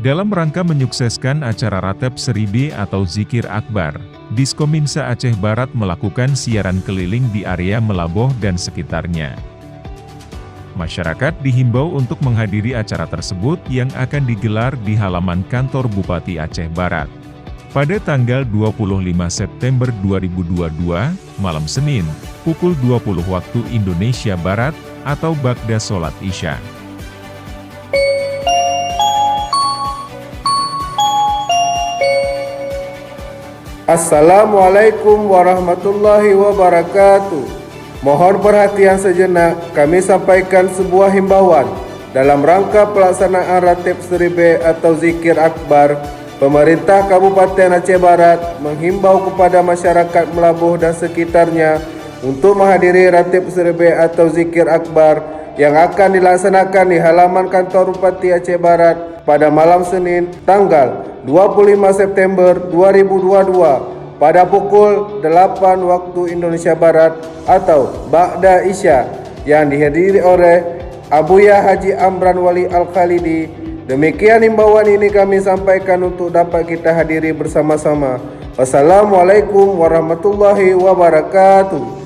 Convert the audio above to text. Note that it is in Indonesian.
Dalam rangka menyukseskan acara Ratep Seribe atau Zikir Akbar, Diskominsa Aceh Barat melakukan siaran keliling di area Melaboh dan sekitarnya. Masyarakat dihimbau untuk menghadiri acara tersebut yang akan digelar di halaman kantor Bupati Aceh Barat pada tanggal 25 September 2022, malam Senin, pukul 20 waktu Indonesia Barat, atau Ba'da Sholat Isya. Assalamualaikum warahmatullahi wabarakatuh. Mohon perhatian sejenak, kami sampaikan sebuah himbauan. Dalam rangka pelaksanaan Ratep Seribe atau Zikir Akbar, pemerintah Kabupaten Aceh Barat menghimbau kepada masyarakat Melaboh dan sekitarnya untuk menghadiri Ratep Seribe atau Zikir Akbar yang akan dilaksanakan di halaman kantor Bupati Aceh Barat pada malam Senin tanggal 25 September 2022 pada pukul 8 waktu Indonesia Barat atau Ba'da Isya yang dihadiri oleh Abuya Haji Amran Wali Al-Khalidi. Demikian himbauan ini kami sampaikan untuk dapat kita hadiri bersama-sama. Wassalamualaikum warahmatullahi wabarakatuh.